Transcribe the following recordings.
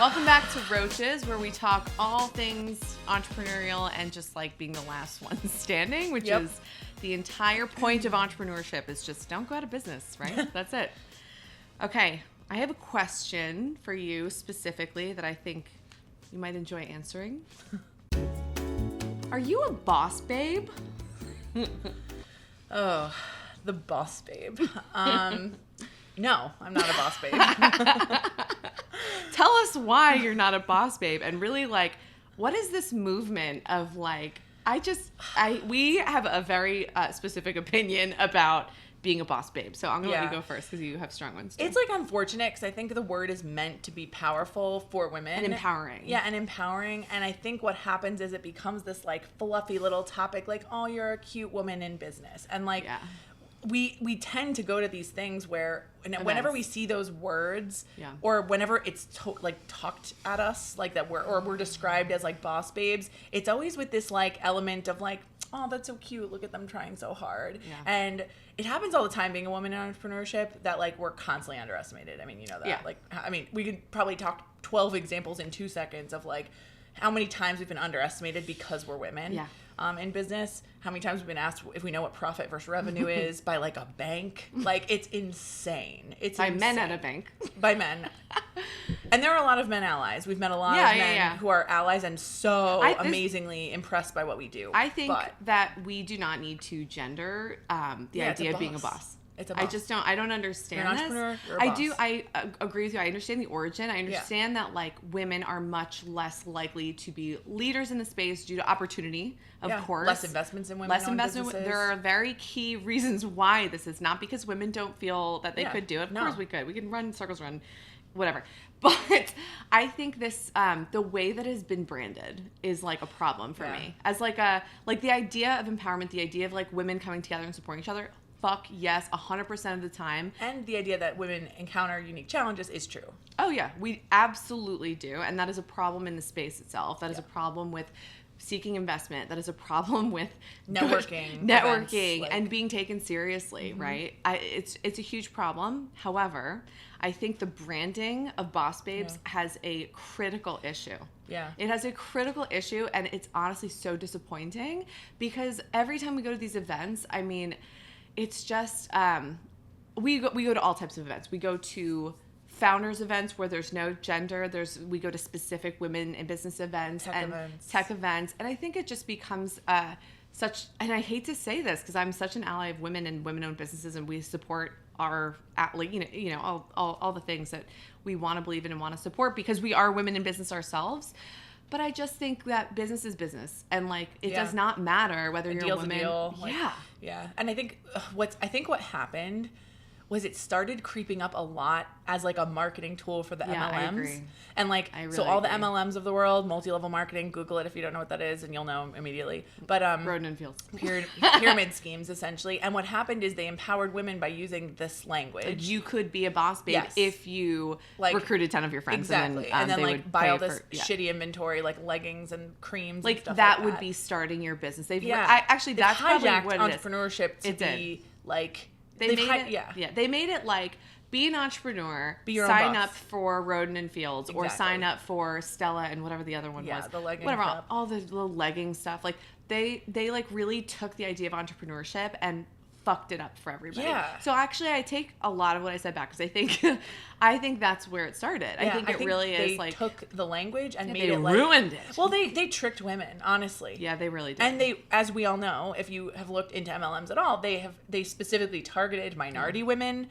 Welcome back to Roaches, where we talk all things entrepreneurial and just like being the last one standing, which is the entire point of entrepreneurship is just don't go out of business, right? That's it. Okay, I have a question for you specifically that I think you might enjoy answering. Are you a boss babe? Oh, the boss babe. No, I'm not a boss babe. Tell us why you're not a boss babe, and really, like, what is this movement of, like, we have a very specific opinion about being a boss babe. So I'm going to let you go first because you have strong ones too. It's, like, unfortunate because I think the word is meant to be powerful for women. And empowering. Yeah, and empowering. And I think what happens is it becomes this, like, fluffy little topic, like, oh, you're a cute woman in business. And, like... Yeah. We tend to go to these things where whenever we see those words or whenever it's talked at us like that we're described as like boss babes, it's always with this like element of like, oh, that's so cute, look at them trying so hard. And it happens all the time being a woman in entrepreneurship that like we're constantly underestimated. I mean, you know that. Like, I mean, we could probably talk 12 examples in 2 seconds of like how many times we've been underestimated because we're women. In business, how many times we've been asked if we know what profit versus revenue is by like a bank. Like, it's insane. It's by insane. Men at a bank. By men. And there are a lot of men allies. We've met a lot of men who are allies and so amazingly impressed by what we do. I think that we do not need to gender the idea of being a boss. It's a boss. I don't understand you're an entrepreneur, you're a boss. I agree with you. I understand the origin. I understand that like women are much less likely to be leaders in the space due to opportunity, of course. Less investments in women. Less investment. There are very key reasons why this is not because women don't feel that they could do it. Of course we could. We can run circles around whatever. But I think this, the way that it has been branded is like a problem for me. As like the idea of empowerment, the idea of like women coming together and supporting each other. Fuck yes, 100% of the time. And the idea that women encounter unique challenges is true. Oh yeah, we absolutely do. And that is a problem in the space itself. That is a problem with seeking investment. That is a problem with networking events, and being taken seriously, right? It's a huge problem. However, I think the branding of Boss Babes has a critical issue. It has a critical issue, and it's honestly so disappointing because every time we go to these events, I mean, it's just we go to all types of events. We go to founders events where there's no gender. We go to specific women in business events tech events, and I think it just becomes such. And I hate to say this because I'm such an ally of women and women-owned businesses, and we support our all the things that we want to believe in and want to support because we are women in business ourselves. But I just think that business is business, and like it does not matter whether you're a woman. Deal. Like, and I think what happened was it started creeping up a lot as like a marketing tool for the MLMs. I agree. And like so all the MLMs of the world, multi-level marketing, Google it if you don't know what that is and you'll know immediately. But Roden and Fields. Pyramid schemes essentially. And what happened is they empowered women by using this language. Like you could be a boss babe if you like recruited 10 of your friends. Exactly. And then like buy all this shitty inventory like leggings and creams like and stuff that like would be starting your business. Actually that's probably what entrepreneurship to be like They made it like be an entrepreneur, sign up for Roden and Fields, or sign up for Stella and whatever the other one was. The legging whatever, all the little legging stuff. Like they like really took the idea of entrepreneurship and fucked it up for everybody. So actually I take a lot of what I said back because I think that's where it started. I think it really is like took the language and made it like ruined it. Well, they tricked women, honestly. Yeah, they really did. And they, as we all know, if you have looked into MLMs at all, they specifically targeted minority women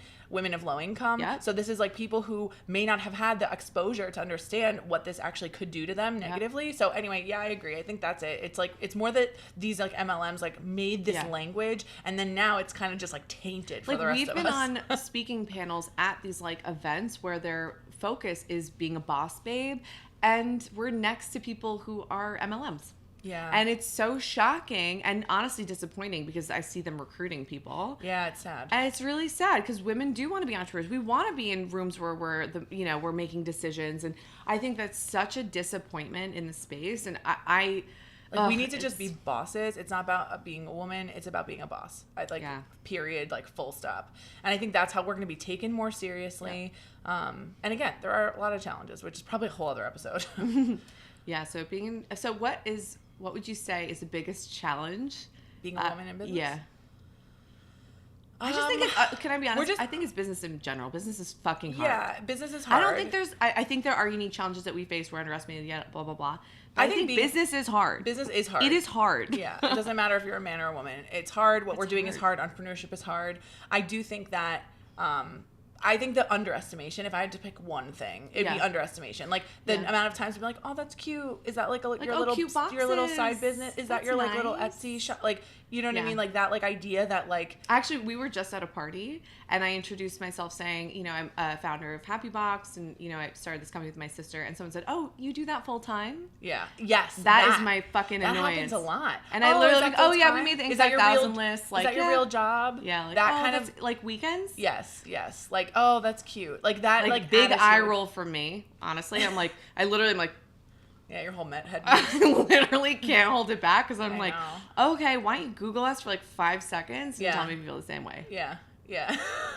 of low income. So this is like people who may not have had the exposure to understand what this actually could do to them negatively. So anyway, I agree. I think that's it. It's like it's more that these like MLMs like made this language, and then now it's kind of just like tainted for the rest of us. We've been on speaking panels at these like events where their focus is being a boss babe, and we're next to people who are MLMs. And it's so shocking and honestly disappointing because I see them recruiting people. It's sad. And it's really sad because women do want to be entrepreneurs. We want to be in rooms where we're making decisions, and I think that's such a disappointment in the space. And Like, we need to just be bosses. It's not about being a woman. It's about being a boss. Period, like, full stop. And I think that's how we're going to be taken more seriously. Yeah. And again, there are a lot of challenges, which is probably a whole other episode. Yeah. So what would you say is the biggest challenge? Being a woman in business? Yeah. I just think can I be honest? I think it's business in general. Business is fucking hard. Yeah, business is hard. I don't think I think there are unique challenges that we face. We're underestimated yet, blah, blah, blah. But I think business is hard. Business is hard. It is hard. Yeah. It doesn't matter if you're a man or a woman. It's hard. What we're doing is hard. Entrepreneurship is hard. I do think that I think the underestimation, if I had to pick one thing, it'd be underestimation. Like, the amount of times we'd be like, oh, that's cute. Is that like your little side business? Is that your like little Etsy shop? Like, you know what I mean? Like, that like idea that like... Actually, we were just at a party and I introduced myself saying, you know, I'm a founder of Happy Box and, you know, I started this company with my sister, and someone said, oh, you do that full time? Yeah. Yes. That is my fucking annoyance. That happens a lot. And I literally like, oh yeah, we made the exact 1,000 list. Like, is that your real job? Yeah. Like, that kind of like weekends? Yes. Like, oh, that's cute. Like that, like big attitude. eye roll from me. Honestly, I'm like, I'm like, yeah, your whole head. I literally can't hold it back because I'm like, okay, why don't you Google us for like 5 seconds and tell me if you feel the same way? Yeah.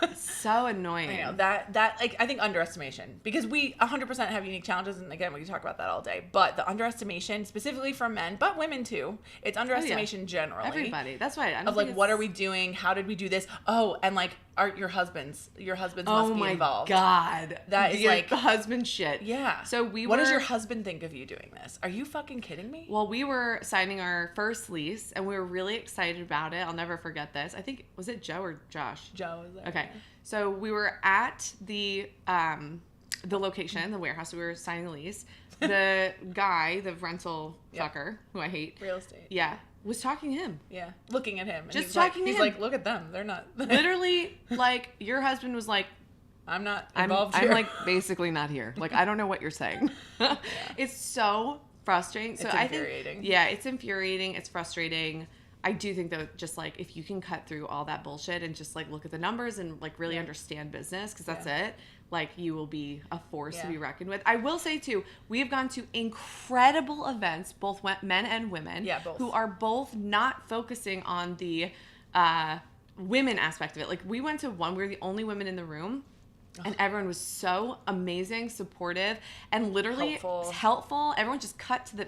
It's so annoying. I know that like, I think underestimation, because we 100% have unique challenges, and again, we can talk about that all day, but the underestimation specifically from men, but women too, it's underestimation generally. Everybody. That's why of like, what are we doing? How did we do this? Oh, and like, your husbands must be involved. Oh my God. That is like husband shit. Yeah. So what does your husband think of you doing this? Are you fucking kidding me? Well, we were signing our first lease and we were really excited about it. I'll never forget this. I think, was it Joe or Josh? Joe was there. Okay. So we were at the location, the warehouse. We were signing the lease. The guy, the rental fucker, who I hate. Real estate. Yeah. Was talking to him. Yeah. Looking at him. Just talking to him. He's like, look at them. They're not. Literally, like, your husband was like, I'm not involved here. I'm like basically not here. Like, I don't know what you're saying. It's so frustrating. So it's infuriating. It's infuriating. It's frustrating. I do think that just like, if you can cut through all that bullshit and just like look at the numbers and like really understand business, because that's it, like, you will be a force to be reckoned with. I will say too, we have gone to incredible events, both men and women, who are both not focusing on the women aspect of it. Like, we went to one, we were the only women in the room. And everyone was so amazing, supportive, and literally helpful. Everyone just cut to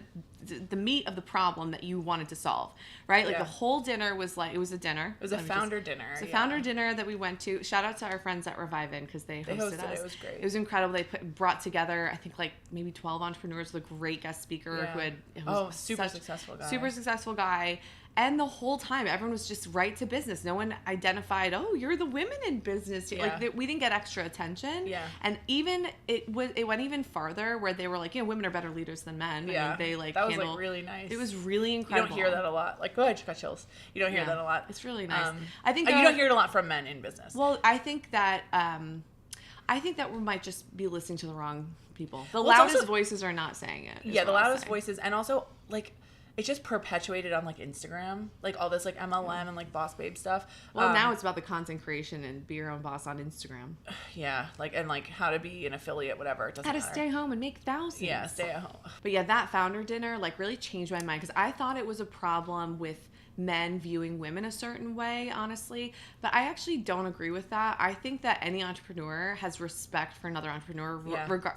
the meat of the problem that you wanted to solve, right? Like, the whole dinner was like, it was a dinner. It was a founder dinner. It was a founder dinner that we went to. Shout out to our friends at Revivin', because they hosted us. It was great. It was incredible. They brought together, I think, like maybe 12 entrepreneurs with a great guest speaker who had super successful guy. And the whole time, everyone was just right to business. No one identified, oh, you're the women in business. Yeah. Like, we didn't get extra attention. Yeah. And even it went even farther, where they were like, you know, women are better leaders than men. Yeah. I mean, they like that was like really nice. It was really incredible. You don't hear that a lot. Like, go ahead, got chills. You don't hear that a lot. It's really nice. I think you don't hear it a lot from men in business. Well, I think that we might just be listening to the wrong people. The loudest voices are not saying it. Yeah, the loudest voices, and also like, it's just perpetuated on like Instagram, like all this like MLM and like boss babe stuff. Well, now it's about the content creation and be your own boss on Instagram. Yeah, like, and like how to be an affiliate, whatever. It doesn't matter. How to stay home and make thousands. Yeah, stay at home. But yeah, that founder dinner like really changed my mind, because I thought it was a problem with men viewing women a certain way, honestly, but I actually don't agree with that. I think that any entrepreneur has respect for another entrepreneur.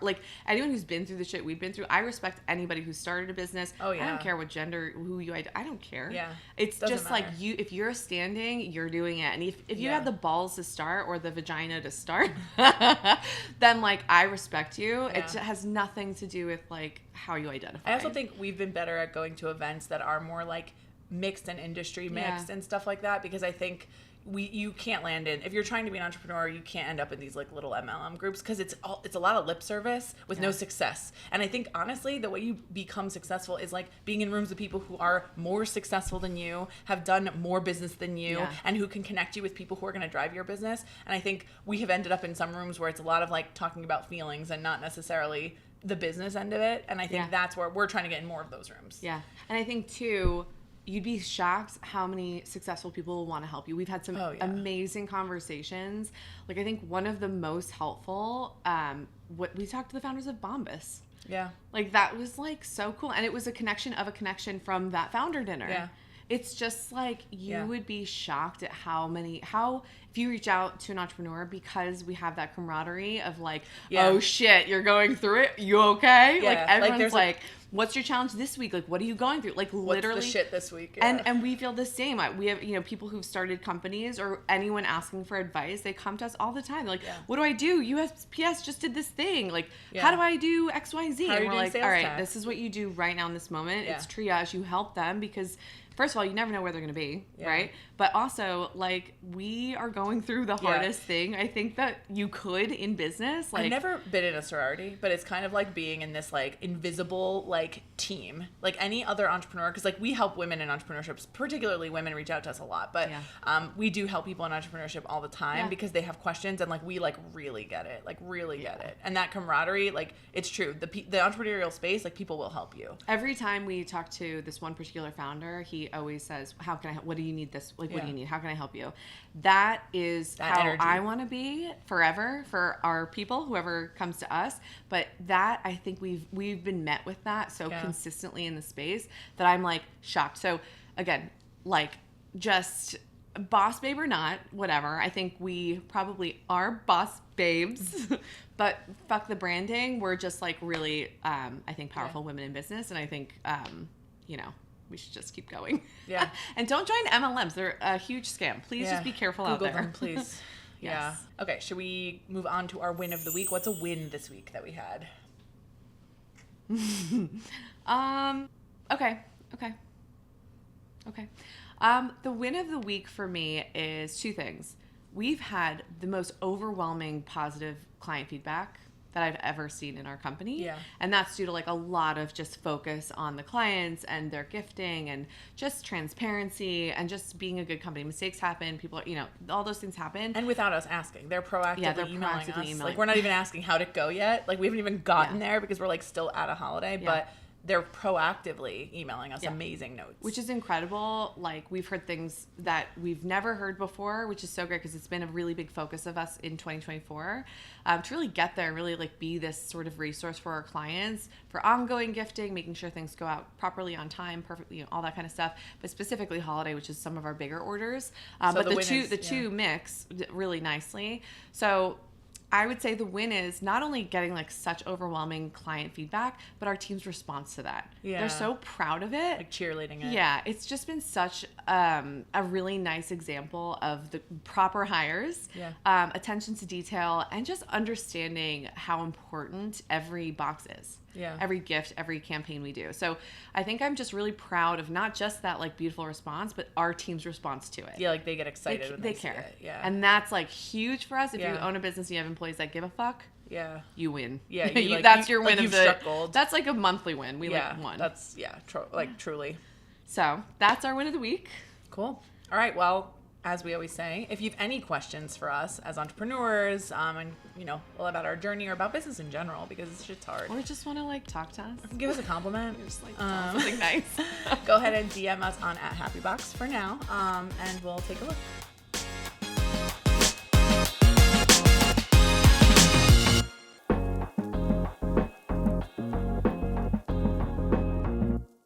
Like, anyone who's been through the shit we've been through, I respect anybody who started a business. I don't care what gender, who you, I don't care. Yeah, it's just matter. Like, you, if you're standing, you're doing it, and if you have the balls to start or the vagina to start, then like, I respect you. It has nothing to do with like how you identify. I also think we've been better at going to events that are more like mixed and industry mixed and stuff like that, because I think you can't land in, if you're trying to be an entrepreneur, you can't end up in these like little MLM groups, because it's a lot of lip service with no success. And I think honestly, the way you become successful is like being in rooms with people who are more successful than you, have done more business than you, and who can connect you with people who are going to drive your business. And I think we have ended up in some rooms where it's a lot of like talking about feelings and not necessarily the business end of it. And I think that's where we're trying to get in more of those rooms. Yeah. And I think too, you'd be shocked how many successful people will want to help you. We've had some amazing conversations. Like, I think one of the most helpful, we talked to the founders of Bombas. Yeah. Like, that was, like, so cool. And it was a connection of a connection from that founder dinner. Yeah. It's just, like, you would be shocked at if you reach out to an entrepreneur, because we have that camaraderie of, like, oh, shit, you're going through it? You okay? Yeah. Like, everyone's like, what's your challenge this week? Like, what are you going through? Like, literally. What's the shit this week? Yeah. And we feel the same. We have, people who've started companies or anyone asking for advice. They come to us all the time. They're like, what do I do? USPS just did this thing. Like, how do I do X, Y, Z? And we're like, all right, this is what you do right now in this moment. It's triage. You help them because, first of all, you never know where they're going to be, right? But also, like, we are going through the hardest thing I think that you could in business. Like, I've never been in a sorority, but it's kind of like being in this, like, invisible, like, team. Like, any other entrepreneur, because, like, we help women in entrepreneurship, particularly women reach out to us a lot. But we do help people in entrepreneurship all the time because they have questions, and, like, we, like, really get it. Like, really get it. And that camaraderie, like, it's true. The entrepreneurial space, like, people will help you. Every time we talk to this one particular founder, he always says, how can I help? What do you need this? Like, what do you need? How can I help you? That is how energy. I want to be forever for our people, whoever comes to us. But that, I think we've been met with that so consistently in the space that I'm, like, shocked. So again, like, just boss babe or not, whatever. I think we probably are boss babes, but fuck the branding. We're just, like, really, I think, powerful women in business. And I think, we should just keep going. Yeah. And don't join MLMs. They're a huge scam. Please just be careful Google out there. Them, please. Yeah. Okay, should we move on to our win of the week? What's a win this week that we had? Okay. The win of the week for me is two things. We've had the most overwhelming positive client feedback that I've ever seen in our company. Yeah. And that's due to, like, a lot of just focus on the clients and their gifting and just transparency and just being a good company. Mistakes happen. People are, all those things happen. And without us asking. They're proactively emailing us. Like, we're not even asking how to go yet. Like, we haven't even gotten there because we're, like, still at a holiday. But they're proactively emailing us amazing notes. Which is incredible. Like, we've heard things that we've never heard before, which is so great because it's been a really big focus of us in 2024 to really get there and really, like, be this sort of resource for our clients for ongoing gifting, making sure things go out properly on time, perfectly, all that kind of stuff. But specifically holiday, which is some of our bigger orders. But the two mix really nicely. So I would say the win is not only getting, like, such overwhelming client feedback, but our team's response to that. Yeah. They're so proud of it. Like, cheerleading it. Yeah. It's just been such a really nice example of the proper hires, attention to detail, and just understanding how important every box is. Yeah. Every gift, every campaign we do. So I think I'm just really proud of not just that, like, beautiful response, but our team's response to it. Yeah, like, they get excited when they care. See it. Yeah. And that's, like, huge for us. If you own a business and you have employees that give a fuck, you win. Yeah, that's your win of the. Struck gold. That's, like, a monthly win. We won. That's truly. So that's our win of the week. Cool. All right. Well, as we always say, if you have any questions for us as entrepreneurs, and about our journey or about business in general, because it's just hard, or just want to, like, talk to us, give us a compliment, or just, like, tell us something nice, go ahead and DM us on @HappyBox for now, and we'll take a look.